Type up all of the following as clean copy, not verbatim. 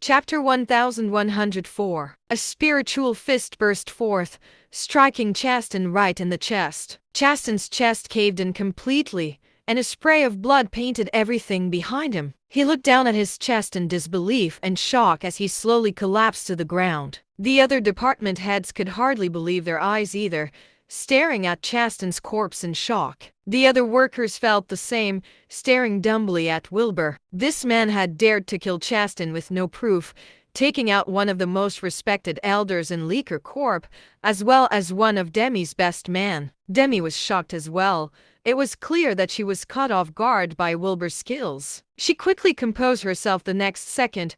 Chapter 1104. A spiritual fist burst forth, striking Chaston right in the chest. Chaston's chest caved in completely, and a spray of blood painted everything behind him. He looked down at his chest in disbelief and shock as he slowly collapsed to the ground. The other department heads could hardly believe their eyes either, staring at Chaston's corpse in shock. The other workers felt the same, staring dumbly at Wilbur. This man had dared to kill Chaston with no proof, taking out one of the most respected elders in Leaker Corp, as well as one of Demi's best men. Demi was shocked as well. It was clear that she was caught off guard by Wilbur's skills. She quickly composed herself the next second,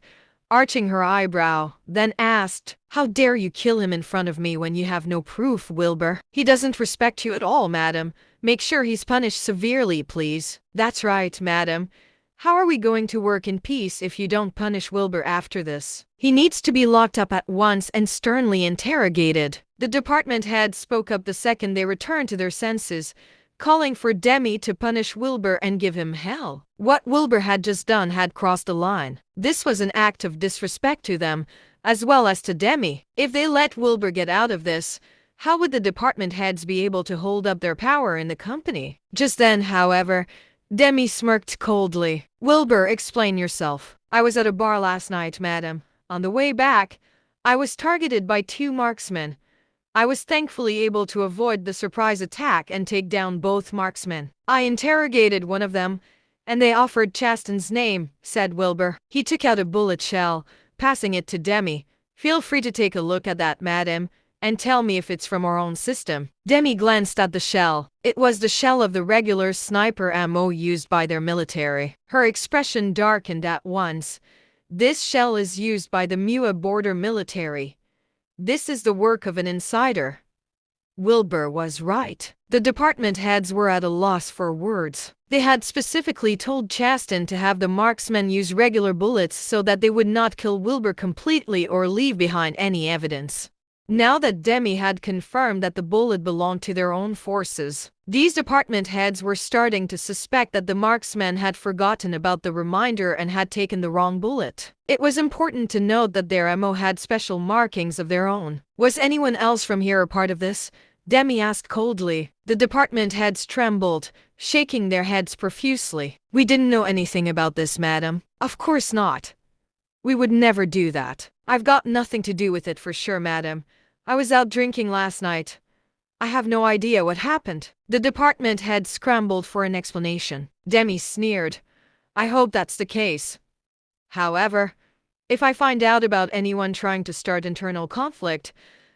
arching her eyebrow, then asked, "How dare you kill him in front of me when you have no proof, Wilbur? He doesn't respect you at all, madam. Make sure he's punished severely, please." "That's right, madam. How are we going to work in peace if you don't punish Wilbur after this? He needs to be locked up at once and sternly interrogated." The department head spoke up the second they returned to their senses, calling for Demi to punish Wilbur and give him hell. What Wilbur had just done had crossed the line. This was an act of disrespect to them, as well as to Demi. If they let Wilbur get out of this, how would the department heads be able to hold up their power in the company? Just then, however, Demi smirked coldly. "Wilbur, explain yourself." "I was at a bar last night, madam. On the way back, I was targeted by two marksmen. I was thankfully able to avoid the surprise attack and take down both marksmen. I interrogated one of them, and they offered Chaston's name," said Wilbur. He took out a bullet shell, passing it to Demi. "Feel free to take a look at that, madam, and tell me if it's from our own system." Demi glanced at the shell. It was the shell of the regular sniper ammo used by their military. Her expression darkened at once. "This shell is used by the Mua border military. This is the work of an insider." Wilbur was right. The department heads were at a loss for words. They had specifically told Chaston to have the marksmen use regular bullets so that they would not kill Wilbur completely or leave behind any evidence. Now that Demi had confirmed that the bullet belonged to their own forces, these department heads were starting to suspect that the marksmen had forgotten about the reminder and had taken the wrong bullet. It was important to note that their ammo had special markings of their own. "Was anyone else from here a part of this?" Demi asked coldly. The department heads trembled, shaking their heads profusely. "We didn't know anything about this, madam." "Of course not. We would never do that." "I've got nothing to do with it for sure, madam. I was out drinking last night. I have no idea what happened." The department head scrambled for an explanation. Demi sneered. "I hope that's the case. However, if I find out about anyone trying to start internal conflict,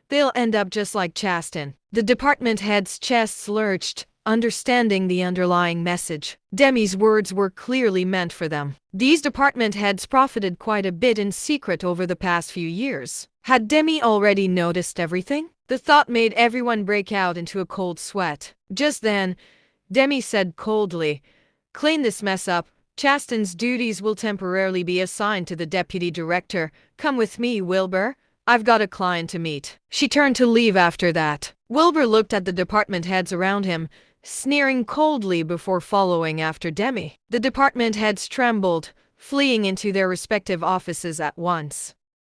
they'll end up just like Chaston." The department head's chests lurched, understanding the underlying message. Demi's words were clearly meant for them. These department heads profited quite a bit in secret over the past few years. Had Demi already noticed everything? The thought made everyone break out into a cold sweat. Just then, Demi said coldly, "Clean this mess up. Chaston's duties will temporarily be assigned to the deputy director. Come with me, Wilbur. I've got a client to meet." She turned to leave after that. Wilbur looked at the department heads around him, sneering coldly before following after Demi. The department heads trembled, fleeing into their respective offices at once.